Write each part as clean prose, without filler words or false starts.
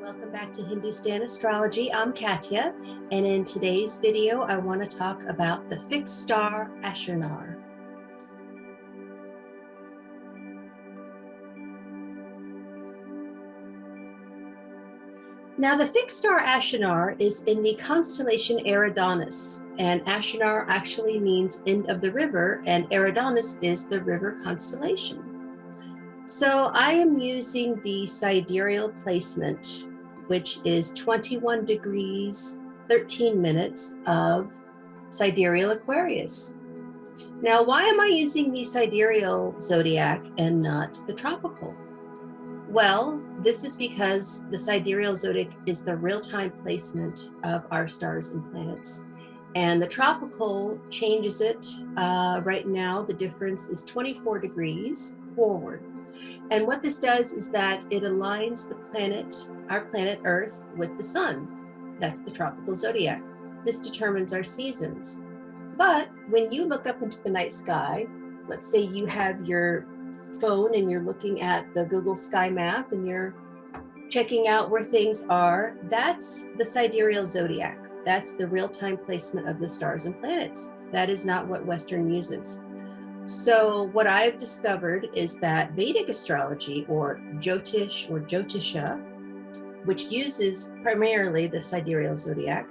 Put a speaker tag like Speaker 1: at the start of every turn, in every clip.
Speaker 1: Welcome back to Hindustan Astrology. I'm Katya, and in today's video, I want to talk about the fixed star Achernar. Now, the fixed star Achernar is in the constellation Eridanus, and Achernar actually means end of the river, and Eridanus is the river constellation. So I am using the sidereal placement, which is 21 degrees, 13 minutes of sidereal Aquarius. Now, why am I using the sidereal zodiac and not the tropical? Well, this is because the sidereal zodiac is the real-time placement of our stars and planets. And the tropical changes it. Right now, the difference is 24 degrees forward. And what this does is that it aligns the planet, our planet Earth, with the sun. That's the tropical zodiac. This determines our seasons. But when you look up into the night sky, let's say you have your phone and you're looking at the Google Sky Map and you're checking out where things are, that's the sidereal zodiac. That's the real-time placement of the stars and planets. That is not what Western uses. So what I've discovered is that Vedic astrology, or Jyotish or Jyotisha, which uses primarily the sidereal zodiac,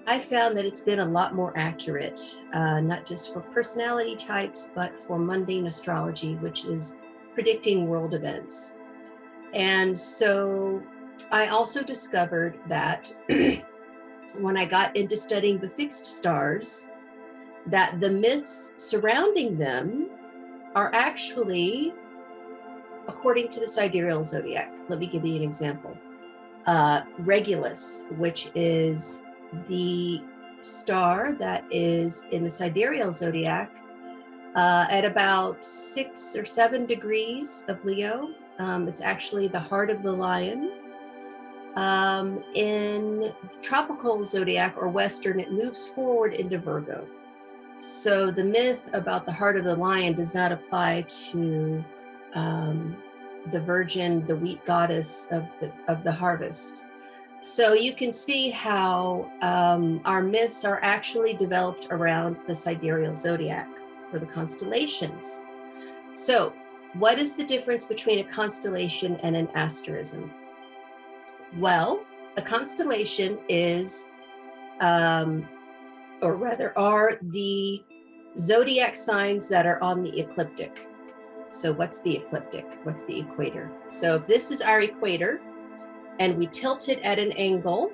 Speaker 1: I found that it's been a lot more accurate, not just for personality types, but for mundane astrology, which is predicting world events. And so I also discovered that when I got into studying the fixed stars, that the myths surrounding them are actually according to the sidereal zodiac. Let me give you an example. Regulus, which is the star that is in the sidereal zodiac at about 6 or 7 degrees of Leo. It's actually the heart of the lion. In tropical zodiac or Western, it moves forward into Virgo. So the myth about the heart of the lion does not apply to the virgin, the wheat goddess of the harvest. So you can see how our myths are actually developed around the sidereal zodiac or the constellations. So what is the difference between a constellation and an asterism? Well, a constellation is or rather are the zodiac signs that are on the ecliptic. So what's the ecliptic? What's the equator? So if this is our equator and we tilt it at an angle,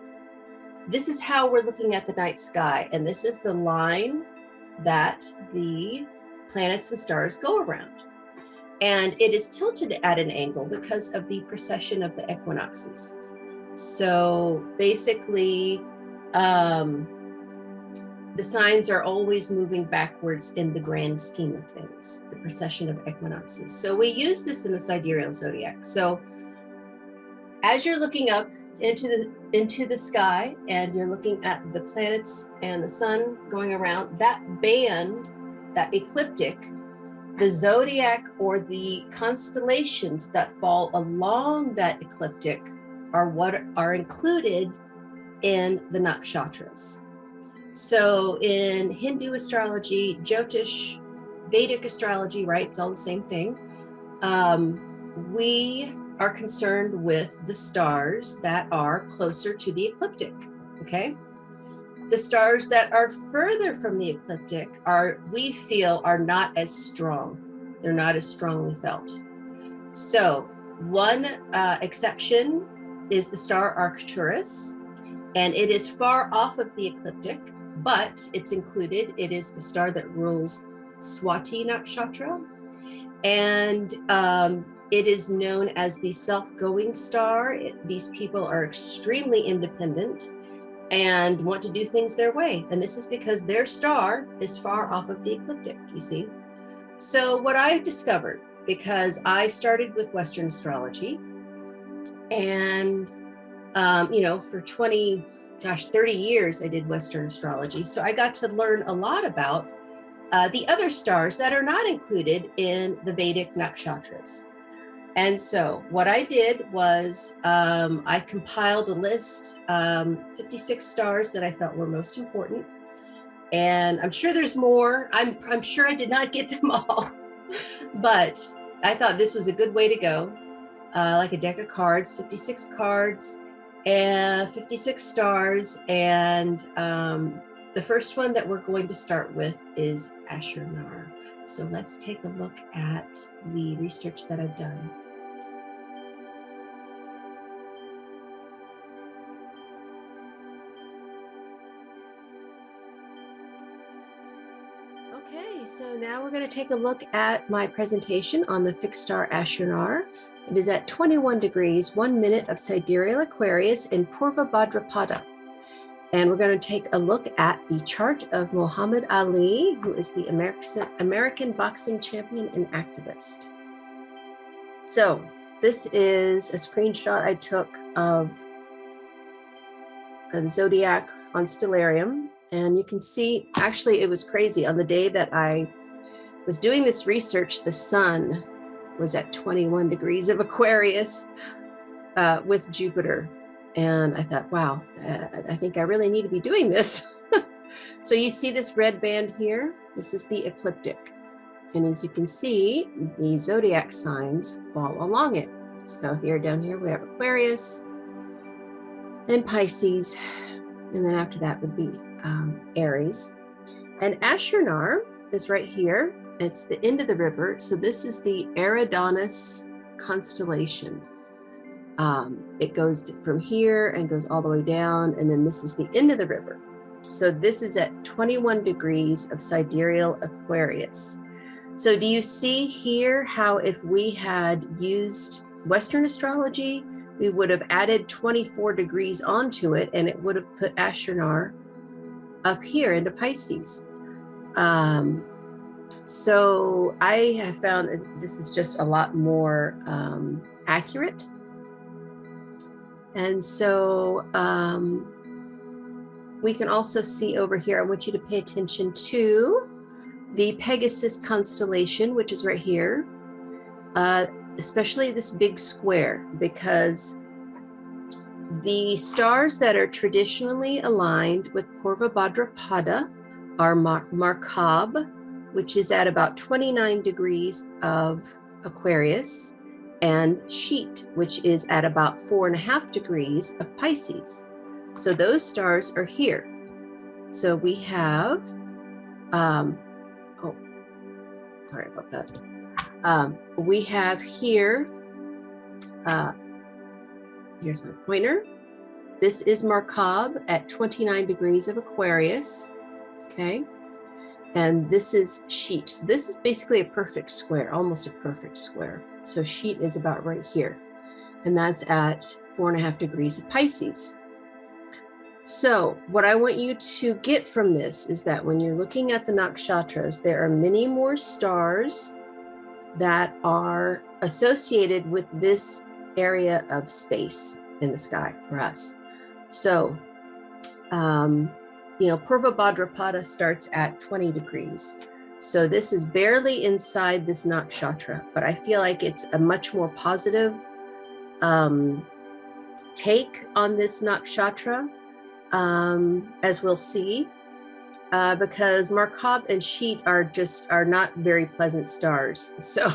Speaker 1: this is how we're looking at the night sky. And this is the line that the planets and stars go around. And it is tilted at an angle because of the precession of the equinoxes. So basically, the signs are always moving backwards in the grand scheme of things, the precession of equinoxes. So we use this in the sidereal zodiac. So as you're looking up into the sky and you're looking at the planets and the sun going around, that band, that ecliptic, the zodiac or the constellations that fall along that ecliptic are what are included in the nakshatras. So in Hindu astrology, Jyotish, Vedic astrology, right? It's all the same thing. We are concerned with the stars that are closer to the ecliptic, okay? The stars that are further from the ecliptic we feel are not as strong. They're not as strongly felt. So one exception is the star Arcturus, and it is far off of the ecliptic, but it's included. It is the star that rules Swati Nakshatra, and it is known as the self-going star. These people are extremely independent and want to do things their way, and this is because their star is far off of the ecliptic, you see. So what I've discovered, because I started with Western astrology, and for 30 years I did Western astrology. So I got to learn a lot about the other stars that are not included in the Vedic nakshatras. And so what I did was I compiled a list, 56 stars that I felt were most important. And I'm sure there's more. I'm sure I did not get them all, but I thought this was a good way to go. Like a deck of cards, 56 cards and 56 stars. And the first one that we're going to start with is Achernar. So let's take a look at the research that I've done. Okay, so now we're going to take a look at my presentation on the fixed star Achernar. It is at 21 degrees, 1 minute of Sidereal Aquarius in Purva Bhadrapata. And we're going to take a look at the chart of Muhammad Ali, who is the American boxing champion and activist. So this is a screenshot I took of the zodiac on Stellarium. And you can see, actually, it was crazy. On the day that I was doing this research, the sun was at 21 degrees of Aquarius with Jupiter. And I thought, wow, I think I really need to be doing this. So you see this red band here? This is the ecliptic. And as you can see, the zodiac signs fall along it. So here, down here, we have Aquarius and Pisces. And then after that would be Aries. And Achernar is right here. It's the end of the river. So this is the Eridanus constellation. It goes from here and goes all the way down. And then this is the end of the river. So this is at 21 degrees of Sidereal Aquarius. So do you see here how if we had used Western astrology, we would have added 24 degrees onto it, and it would have put Achernar up here into Pisces. So I have found that this is just a lot more accurate. And so we can also see over here, I want you to pay attention to the Pegasus constellation, which is right here, especially this big square, because the stars that are traditionally aligned with Purva Bhadrapata are Markab, which is at about 29 degrees of Aquarius, and Sheet, which is at about 4.5 degrees of Pisces. So those stars are here. So we have, oh, sorry about that. We have here, here's my pointer. This is Markab at 29 degrees of Aquarius, okay? And this is Sheet. So this is basically a perfect square, almost a perfect square. So Sheet is about right here. And that's at 4.5 degrees of Pisces. So what I want you to get from this is that when you're looking at the nakshatras, there are many more stars that are associated with this area of space in the sky for us. So, you know, Purva Bhadrapata starts at 20 degrees. So this is barely inside this nakshatra, but I feel like it's a much more positive take on this nakshatra, as we'll see, because Markab and Sheet are not very pleasant stars. So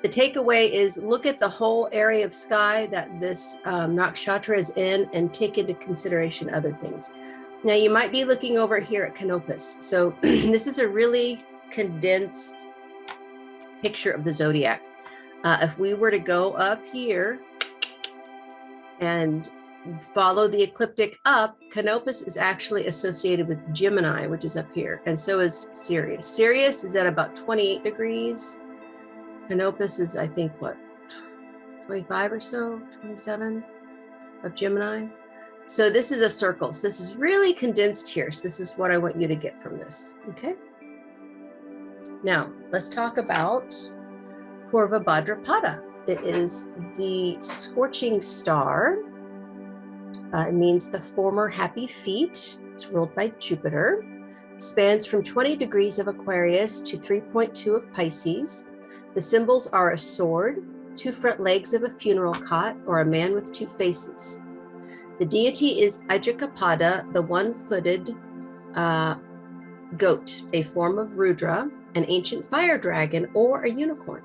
Speaker 1: the takeaway is look at the whole area of sky that this nakshatra is in and take into consideration other things. Now you might be looking over here at Canopus. So this is a really condensed picture of the zodiac. If we were to go up here and follow the ecliptic up, Canopus is actually associated with Gemini, which is up here, and so is Sirius. Sirius is at about 28 degrees. Canopus is, I think, what, 25 or so, 27 of Gemini. So this is a circle. So this is really condensed here. So this is what I want you to get from this, okay? Now, let's talk about Purva Bhadrapata. It is the scorching star. It means the former happy feet. It's ruled by Jupiter. Spans from 20 degrees of Aquarius to 3.2 of Pisces. The symbols are a sword, two front legs of a funeral cot, or a man with two faces. The deity is Ajacapada, the one-footed goat, a form of Rudra, an ancient fire dragon, or a unicorn.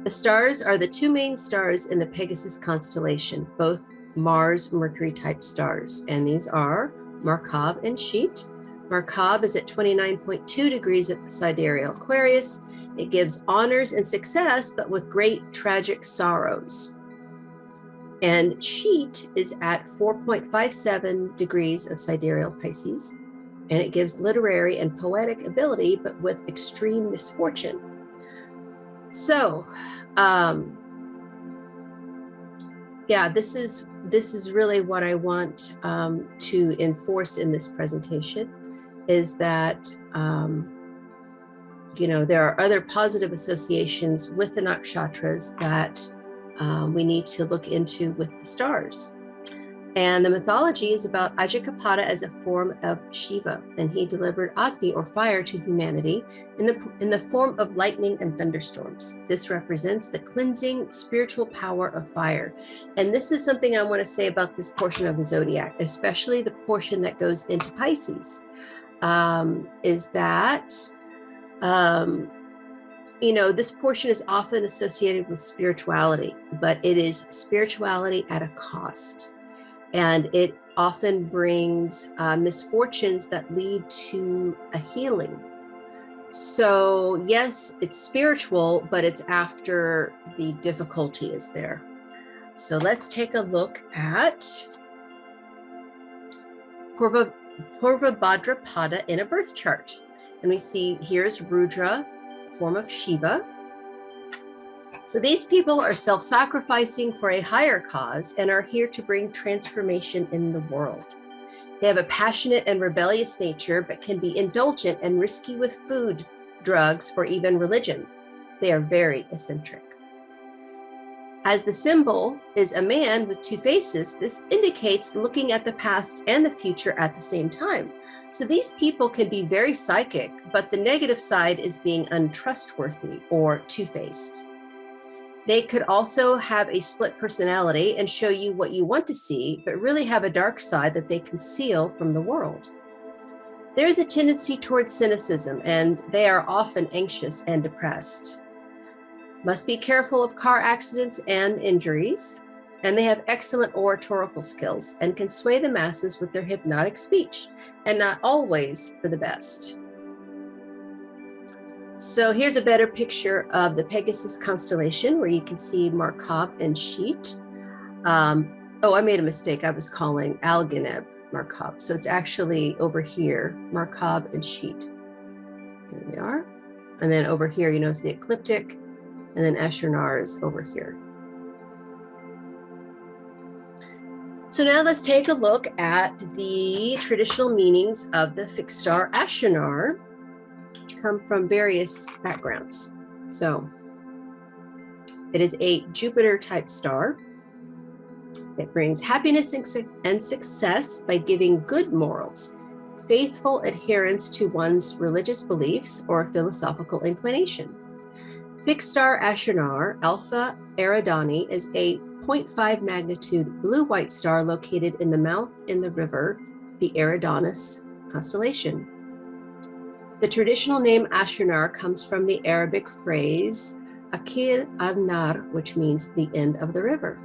Speaker 1: The stars are the two main stars in the Pegasus constellation, both Mars-Mercury type stars, and these are Markab and Sheet. Markab is at 29.2 degrees of Sidereal Aquarius. It gives honors and success, but with great tragic sorrows. And Sheet is at 4.57 degrees of Sidereal Pisces, and it gives literary and poetic ability, but with extreme misfortune. So, yeah, this is really what I want to enforce in this presentation, is that there are other positive associations with the nakshatras that we need to look into with the stars. And the mythology is about Ajacapada as a form of Shiva, and he delivered Agni, or fire, to humanity in the form of lightning and thunderstorms. This represents the cleansing spiritual power of fire. And this is something I want to say about this portion of the zodiac, especially the portion that goes into Pisces, is that this portion is often associated with spirituality, but it is spirituality at a cost. And it often brings misfortunes that lead to a healing. So yes, it's spiritual, but it's after the difficulty is there. So let's take a look at Purva Bhadrapata in a birth chart. And we see here's Rudra, form of Shiva. So these people are self-sacrificing for a higher cause and are here to bring transformation in the world. They have a passionate and rebellious nature, but can be indulgent and risky with food, drugs, or even religion. They are very eccentric. As the symbol is a man with two faces, this indicates looking at the past and the future at the same time. So these people can be very psychic, but the negative side is being untrustworthy or two-faced. They could also have a split personality and show you what you want to see, but really have a dark side that they conceal from the world. There is a tendency towards cynicism, and they are often anxious and depressed. Must be careful of car accidents and injuries, and they have excellent oratorical skills and can sway the masses with their hypnotic speech, and not always for the best. So here's a better picture of the Pegasus constellation, where you can see Markab and Sheet. Oh, I made a mistake. I was calling Algeneb Markab. So it's actually over here, Markab and Sheet. Here they are. And then over here, you notice the ecliptic, and then Achernar is over here. So now let's take a look at the traditional meanings of the fixed star Achernar, come from various backgrounds. So it is a Jupiter type star. It brings happiness and success by giving good morals, faithful adherence to one's religious beliefs or philosophical inclination. Fixed star Achernar, Alpha Eridani, is a 0.5 magnitude blue-white star located in the mouth in the river, the Eridanus constellation. The traditional name Achernar comes from the Arabic phrase Achernar, which means the end of the river.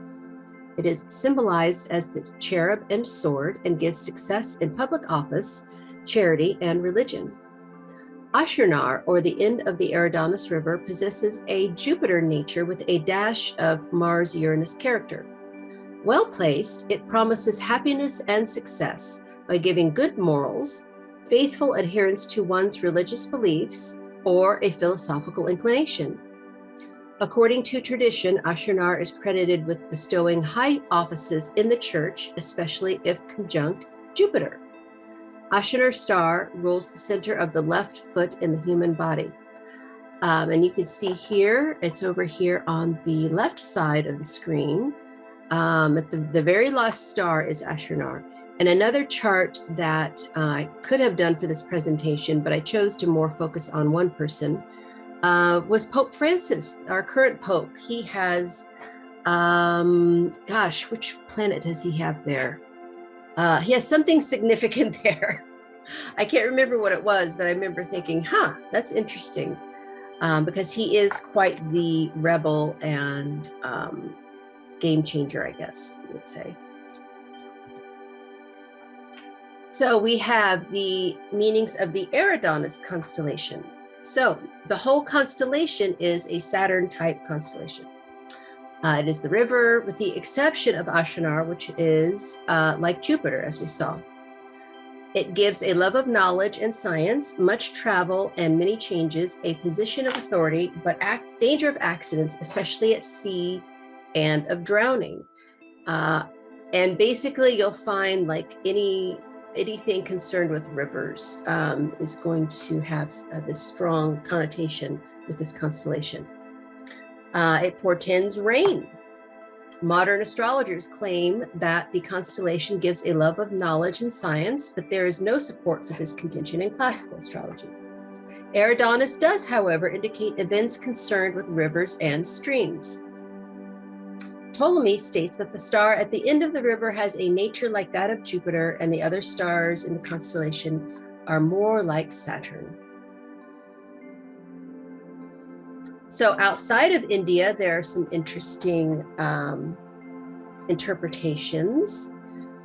Speaker 1: It is symbolized as the cherub and sword and gives success in public office, charity, and religion. Achernar, or the end of the Eridanus River, possesses a Jupiter nature with a dash of Mars-Uranus character. Well placed, it promises happiness and success by giving good morals, faithful adherence to one's religious beliefs, or a philosophical inclination. According to tradition, Achernar is credited with bestowing high offices in the church, especially if conjunct Jupiter. Achernar star rules the center of the left foot in the human body. And you can see here, it's over here on the left side of the screen. At the very last star is Achernar. And another chart that I could have done for this presentation, but I chose to more focus on one person, was Pope Francis, our current Pope. He has, gosh, which planet does he have there? He has something significant there. I can't remember what it was, but I remember thinking, that's interesting, because he is quite the rebel and game changer, I guess you would say. So we have the meanings of the Eridanus constellation. So the whole constellation is a Saturn type constellation. It is the river, with the exception of Achernar, which is like Jupiter, as we saw. It gives a love of knowledge and science, much travel and many changes, a position of authority, but danger of accidents, especially at sea, and of drowning. And basically, you'll find like anything concerned with rivers is going to have this strong connotation with this constellation. It portends rain. Modern astrologers claim that the constellation gives a love of knowledge and science, but there is no support for this contention in classical astrology. Eridanus does, however, indicate events concerned with rivers and streams. Ptolemy states that the star at the end of the river has a nature like that of Jupiter, and the other stars in the constellation are more like Saturn. So outside of India, there are some interesting interpretations.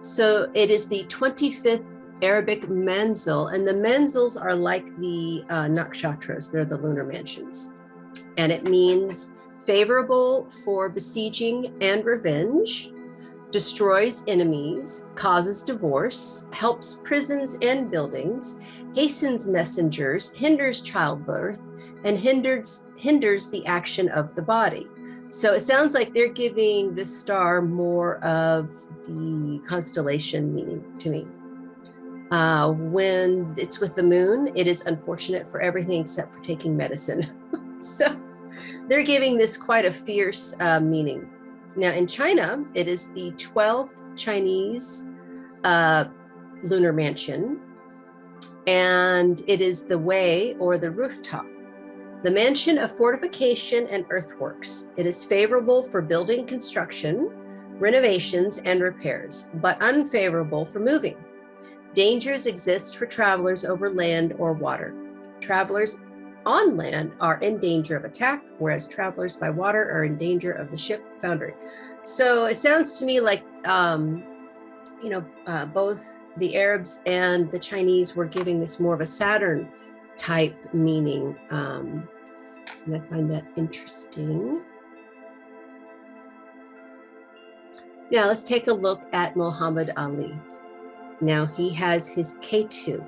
Speaker 1: So it is the 25th Arabic manzil, and the manzils are like the nakshatras, they're the lunar mansions. And it means favorable for besieging and revenge, destroys enemies, causes divorce, helps prisons and buildings, hastens messengers, hinders childbirth, and hinders the action of the body. So it sounds like they're giving this star more of the constellation meaning to me. When it's with the moon, it is unfortunate for everything except for taking medicine. So they're giving this quite a fierce meaning. Now in China, it is the 12th Chinese lunar mansion, and it is the way or the rooftop. The mansion of fortification and earthworks. It is favorable for building construction, renovations, and repairs, but unfavorable for moving. Dangers exist for travelers over land or water. Travelers on land are in danger of attack, whereas travelers by water are in danger of the ship foundering. So it sounds to me like, both the Arabs and the Chinese were giving this more of a Saturn type meaning, and I find that interesting. Now let's take a look at Muhammad Ali. Now he has his K2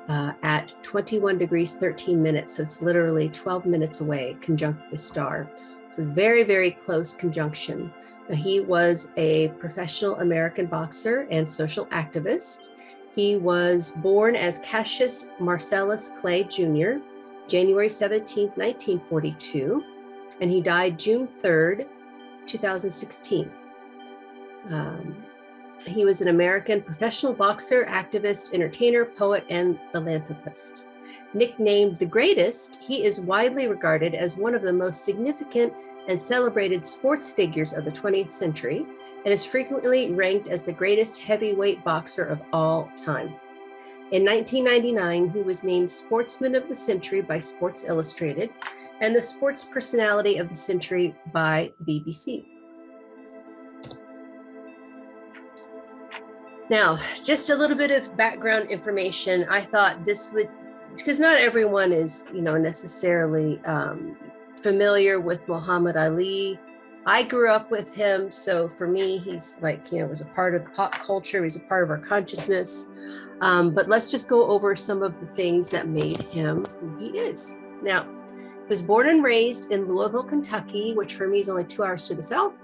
Speaker 1: at 21 degrees 13 minutes, so it's literally 12 minutes away, conjunct the star. So very, very close conjunction. Now, he was a professional American boxer and social activist. He was born as Cassius Marcellus Clay Jr., January 17th, 1942, and he died June 3rd, 2016. He was an American professional boxer, activist, entertainer, poet, and philanthropist. Nicknamed the Greatest, he is widely regarded as one of the most significant and celebrated sports figures of the 20th century, and is frequently ranked as the greatest heavyweight boxer of all time. In 1999, he was named Sportsman of the Century by Sports Illustrated and the Sports Personality of the Century by BBC. Now, just a little bit of background information. I thought this would, because not everyone is, necessarily familiar with Muhammad Ali. I grew up with him, so for me, he's like, was a part of the pop culture. He's a part of our consciousness. But let's just go over some of the things that made him who he is. Now, he was born and raised in Louisville, Kentucky, which for me is only 2 hours to the south.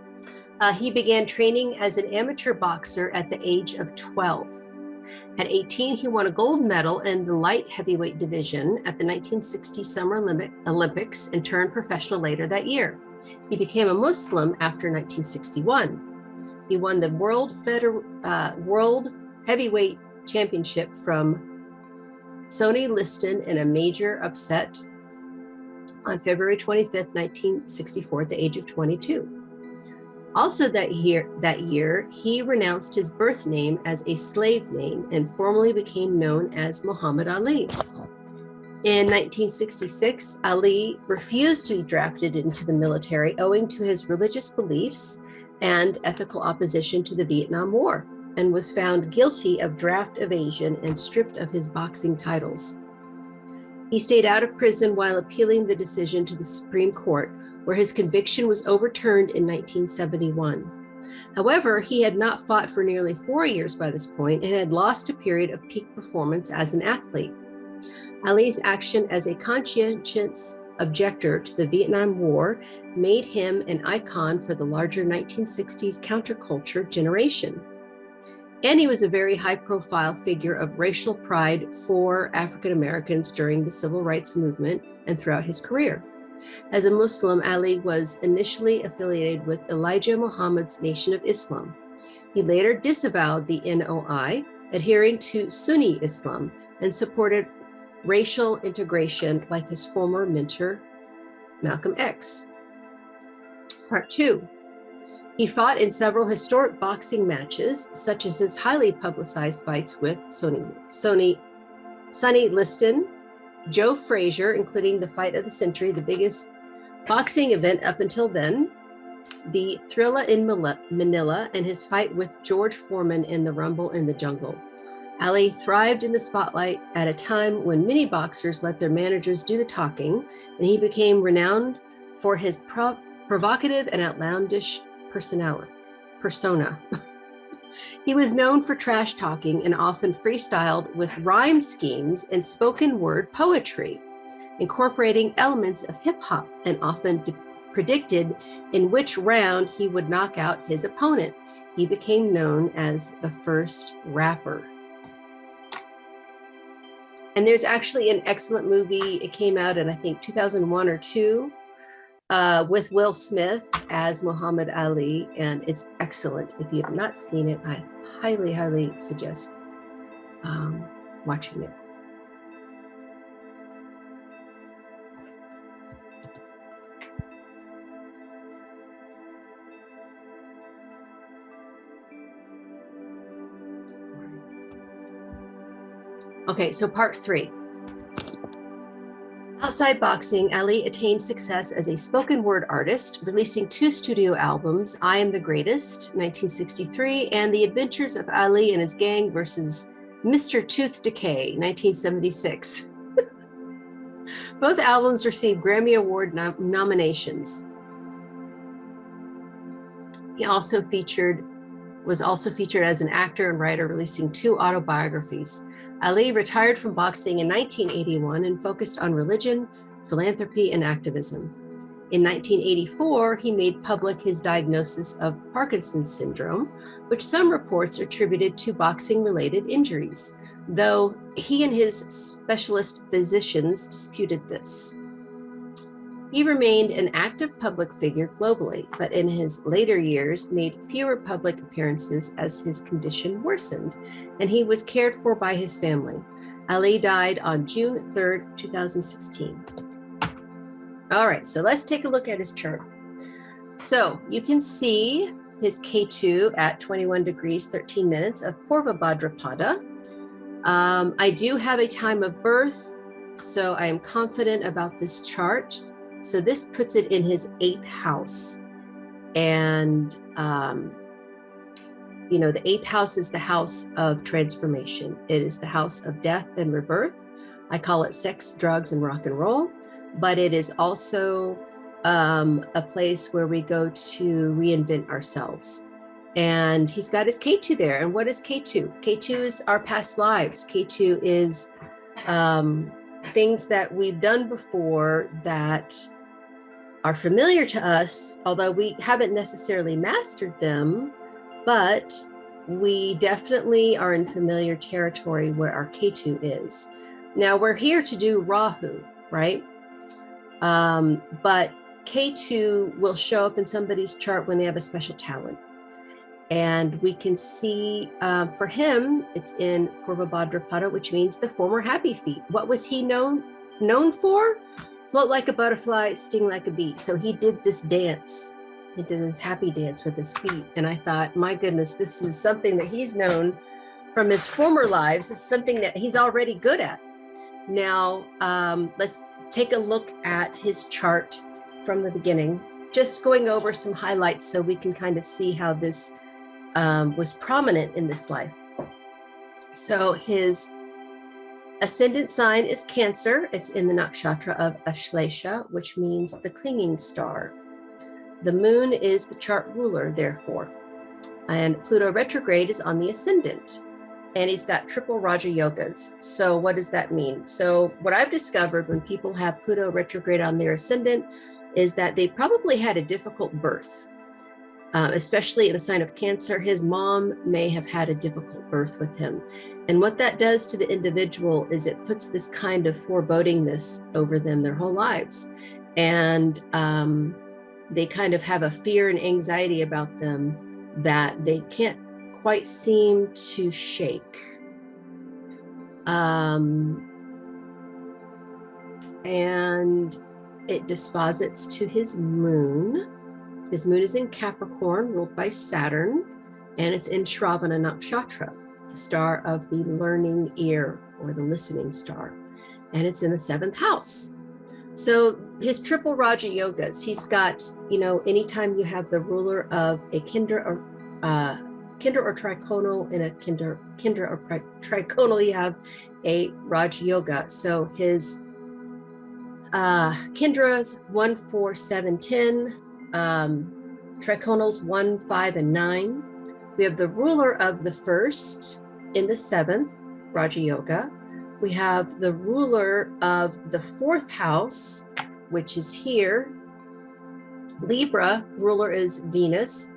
Speaker 1: He began training as an amateur boxer at the age of 12. At 18, he won a gold medal in the light heavyweight division at the 1960 Summer Olympics and turned professional later that year. He became a Muslim after 1961. He won the World Heavyweight Championship from Sonny Liston in a major upset. on February 25th, 1964, at the age of 22. Also that year, he renounced his birth name as a slave name and formally became known as Muhammad Ali. In 1966, Ali refused to be drafted into the military owing to his religious beliefs and ethical opposition to the Vietnam War, and was found guilty of draft evasion and stripped of his boxing titles. He stayed out of prison while appealing the decision to the Supreme Court, where his conviction was overturned in 1971. However, he had not fought for nearly 4 years by this point and had lost a period of peak performance as an athlete. Ali's action as a conscientious objector to the Vietnam War made him an icon for the larger 1960s counterculture generation. And he was a very high-profile figure of racial pride for African Americans during the Civil Rights Movement and throughout his career. As a Muslim, Ali was initially affiliated with Elijah Muhammad's Nation of Islam. He later disavowed the NOI, adhering to Sunni Islam, and supported racial integration like his former mentor, Malcolm X. Part 2. He fought in several historic boxing matches, such as his highly publicized fights with Sonny Liston, Joe Frazier, including the fight of the century, the biggest boxing event up until then, the Thrilla in Manila, and his fight with George Foreman in the Rumble in the Jungle. Ali thrived in the spotlight at a time when many boxers let their managers do the talking, and he became renowned for his provocative and outlandish persona. He was known for trash talking and often freestyled with rhyme schemes and spoken word poetry, incorporating elements of hip hop, and often predicted in which round he would knock out his opponent. He became known as the first rapper. And there's actually an excellent movie. It came out in, I think, 2001 or 2, with Will Smith as Muhammad Ali, and it's excellent. If you have not seen it, I highly, highly suggest watching it. Okay, so part 3. Outside boxing, Ali attained success as a spoken word artist, releasing 2 studio albums, I Am the Greatest, 1963, and The Adventures of Ali and His Gang versus Mr. Tooth Decay, 1976. Both albums received Grammy Award nominations. He was also featured as an actor and writer, releasing 2 autobiographies. Ali retired from boxing in 1981 and focused on religion, philanthropy, and activism. In 1984, he made public his diagnosis of Parkinson's syndrome, which some reports attributed to boxing-related injuries, though he and his specialist physicians disputed this. He remained an active public figure globally, but in his later years made fewer public appearances as his condition worsened, and he was cared for by his family. Ali died on June 3rd, 2016. All right, so let's take a look at his chart. So you can see his K2 at 21 degrees, 13 minutes of Purva Bhadrapata. I do have a time of birth, so I am confident about this chart. So this puts it in his 8th house. And, the 8th house is the house of transformation. It is the house of death and rebirth. I call it sex, drugs, and rock and roll. But it is also a place where we go to reinvent ourselves. And he's got his K2 there. And what is K2? K2 is our past lives. K2 is things that we've done before that are familiar to us, although we haven't necessarily mastered them, but we definitely are in familiar territory where our K2 is. Now we're here to do Rahu, right? But K2 will show up in somebody's chart when they have a special talent. And we can see for him, it's in Purva Bhadrapata, which means the former happy feet. What was he known for? Float like a butterfly, sting like a bee. So he did this dance. He did this happy dance with his feet. And I thought, my goodness, this is something that he's known from his former lives. It's something that he's already good at. Now, let's take a look at his chart from the beginning, just going over some highlights so we can kind of see how this was prominent in this life. So his ascendant sign is Cancer. It's in the nakshatra of Ashlesha, which means the clinging star. The moon is the chart ruler, therefore. And Pluto retrograde is on the ascendant. And he's got triple Raja Yogas. So what does that mean? So what I've discovered when people have Pluto retrograde on their ascendant is that they probably had a difficult birth, especially in the sign of Cancer. His mom may have had a difficult birth with him. And what that does to the individual is it puts this kind of forebodingness over them their whole lives. And they kind of have a fear and anxiety about them that they can't quite seem to shake. And it disposits to his moon. His moon is in Capricorn, ruled by Saturn, and it's in Shravana Nakshatra, the star of the learning ear or the listening star. And it's in the 7th house. So his triple Raja Yogas, he's got, anytime you have the ruler of a Kendra or triconal in a Kendra or triconal, you have a Raja Yoga. So his Kendra's 1, 4, 7, 10, triconals 1, 5, and 9. We have the ruler of the first in the 7th, Raja Yoga. We have the ruler of the 4th house, which is here. Libra, ruler is Venus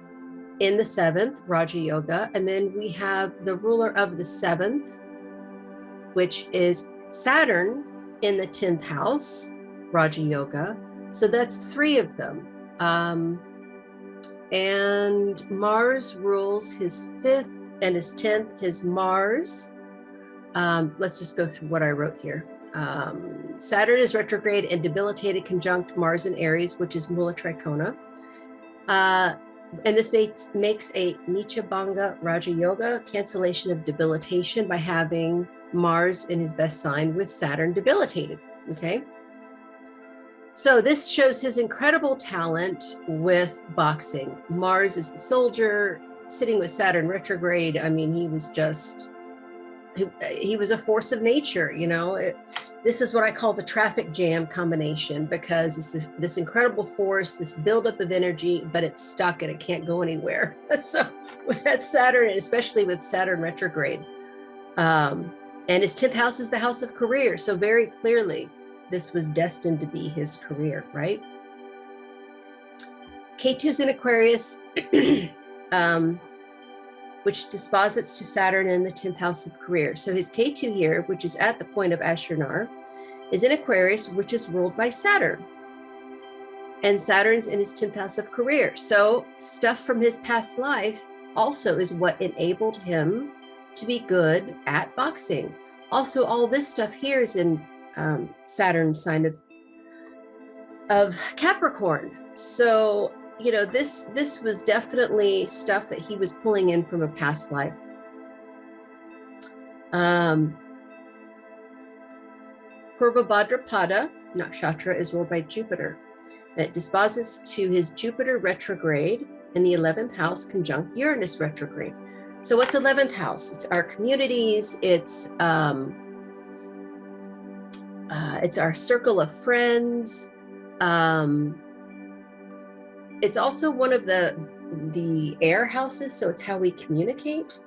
Speaker 1: in the 7th, Raja Yoga. And then we have the ruler of the 7th, which is Saturn in the 10th house, Raja Yoga. So that's 3 of them. And Mars rules his 5th and his 10th, his Mars. Let's just go through what I wrote here. Saturn is retrograde and debilitated conjunct Mars in Aries, which is Mula Tricona. And this makes a Nicha Bhanga Raja Yoga, cancellation of debilitation by having Mars in his best sign with Saturn debilitated, okay? So this shows his incredible talent with boxing. Mars is the soldier, sitting with Saturn retrograde. I mean, he was a force of nature, This is what I call the traffic jam combination, because it's this incredible force, this buildup of energy, but it's stuck and it can't go anywhere. So with that Saturn, especially with Saturn retrograde, and his 10th house is the house of career. So very clearly, this was destined to be his career, right? Ketu's in Aquarius, which disposits to Saturn in the 10th house of career. So his Ketu here, which is at the point of Achernar, is in Aquarius, which is ruled by Saturn. And Saturn's in his 10th house of career. So stuff from his past life also is what enabled him to be good at boxing. Also, all this stuff here is in Saturn sign of Capricorn. So, this was definitely stuff that he was pulling in from a past life. Purva Bhadrapata nakshatra is ruled by Jupiter, and it disposits to his Jupiter retrograde in the 11th house conjunct Uranus retrograde. So what's 11th house? It's our communities. It's our circle of friends. It's also one of the air houses, so it's how we communicate.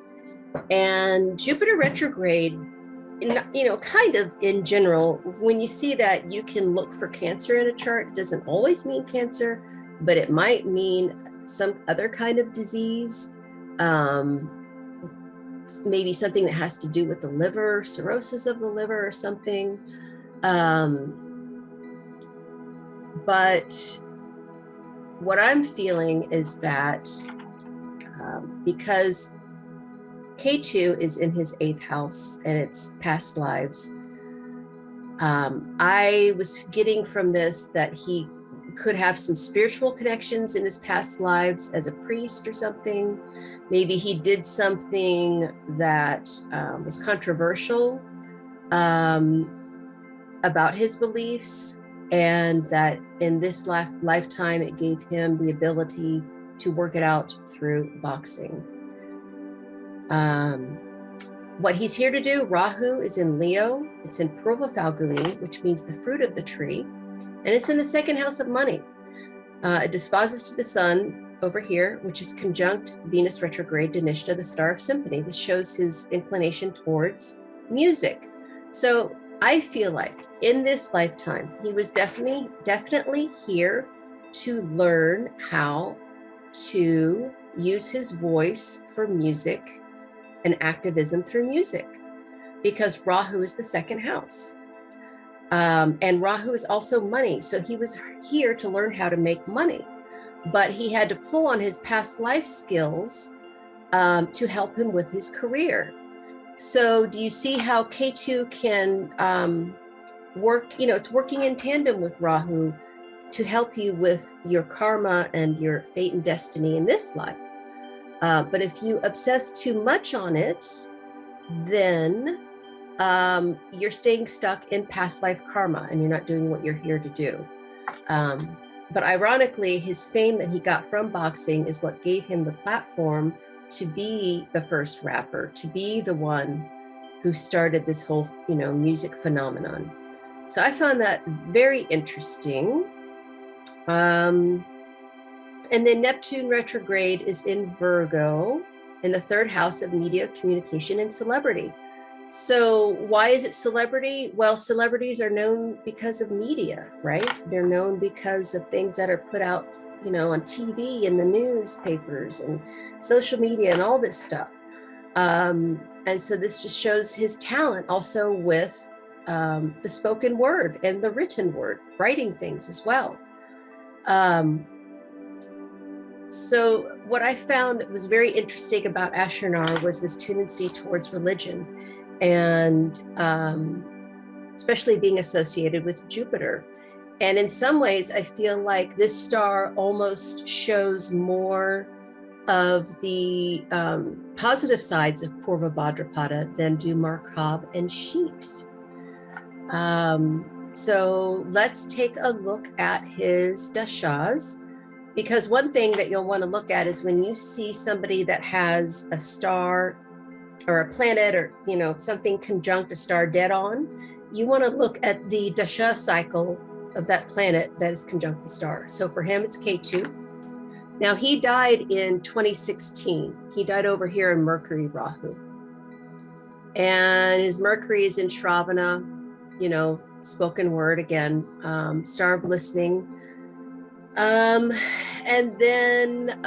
Speaker 1: And Jupiter retrograde, kind of in general, when you see that, you can look for Cancer in a chart. It doesn't always mean Cancer, but it might mean some other kind of disease. Maybe something that has to do with the liver, cirrhosis of the liver or something. But what I'm feeling is that because Ketu is in his 8th house and it's past lives, I was getting from this that he could have some spiritual connections in his past lives as a priest or something. Maybe he did something that was controversial about his beliefs, and that in this lifetime it gave him the ability to work it out through boxing. What he's here to do, Rahu is in Leo, it's in Purva Bhadrapata, which means the fruit of the tree, and it's in the second house of money. It disposes to the sun over here, which is conjunct Venus retrograde Dhanishta, the star of symphony. This shows his inclination towards music. So I feel like in this lifetime, he was definitely here to learn how to use his voice for music and activism through music, because Rahu is the second house. And Rahu is also money. So he was here to learn how to make money, but he had to pull on his past life skills to help him with his career. So do you see how Ketu can work? You know, it's working in tandem with Rahu to help you with your karma and your fate and destiny in this life. But if you obsess too much on it, then you're staying stuck in past life karma and you're not doing what you're here to do. But ironically, his fame that he got from boxing is what gave him the platform to be the first rapper, to be the one who started this whole, music phenomenon. So I found that very interesting. And then Neptune retrograde is in Virgo, in the third house of media, communication, and celebrity. So why is it celebrity? Well, celebrities are known because of media, right? They're known because of things that are put out, on TV and the newspapers and social media and all this stuff. And so this just shows his talent also with the spoken word and the written word, writing things as well. So what I found was very interesting about Achernar was this tendency towards religion, and especially being associated with Jupiter. And in some ways, I feel like this star almost shows more of the positive sides of Purva Bhadrapata than do Markab and Sheet. So let's take a look at his Dashas, because one thing that you'll want to look at is when you see somebody that has a star or a planet or, something conjunct a star dead on, you want to look at the Dasha cycle of that planet that is conjunct the star. So for him, it's Ketu. Now he died in 2016. He died over here in Mercury Rahu. And his Mercury is in Shravana, spoken word again, star of listening. And then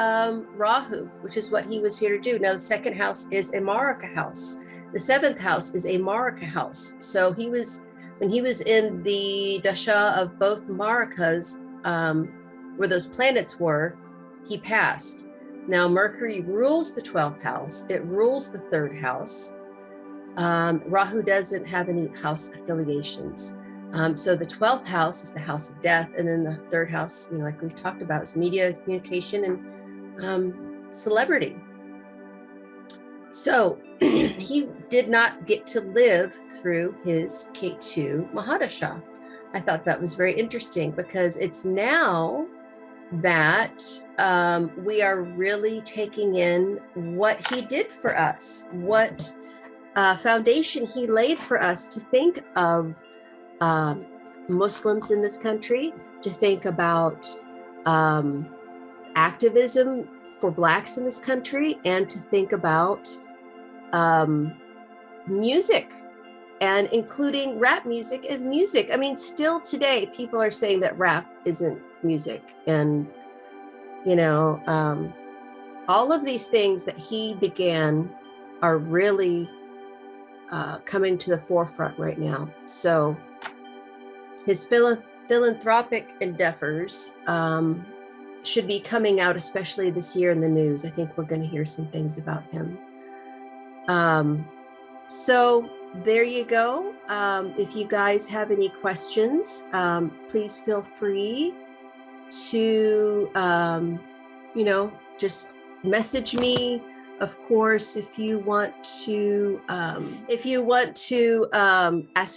Speaker 1: Rahu, which is what he was here to do. Now the second house is a Maraka house. The seventh house is a Maraka house. So when he was in the Dasha of both Marakas, where those planets were, he passed. Now Mercury rules the 12th house. It rules the third house. Rahu doesn't have any house affiliations. So the 12th house is the house of death. And then the third house, like we've talked about, is media, communication, and celebrity. So he did not get to live through his Ketu Mahadasha. I thought that was very interesting, because it's now that we are really taking in what he did for us, what foundation he laid for us to think of Muslims in this country, to think about activism for Blacks in this country, and to think about music, and including rap music as music. I mean, still today, people are saying that rap isn't music. And, all of these things that he began are really coming to the forefront right now. So his philanthropic endeavors should be coming out, especially this year in the news. I think we're going to hear some things about him. So there you go. If you guys have any questions, please feel free to, just message me. Of course, if you want to ask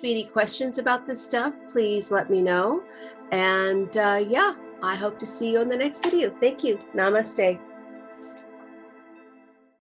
Speaker 1: me any questions about this stuff, please let me know. And yeah, I hope to see you on the next video. Thank you. Namaste.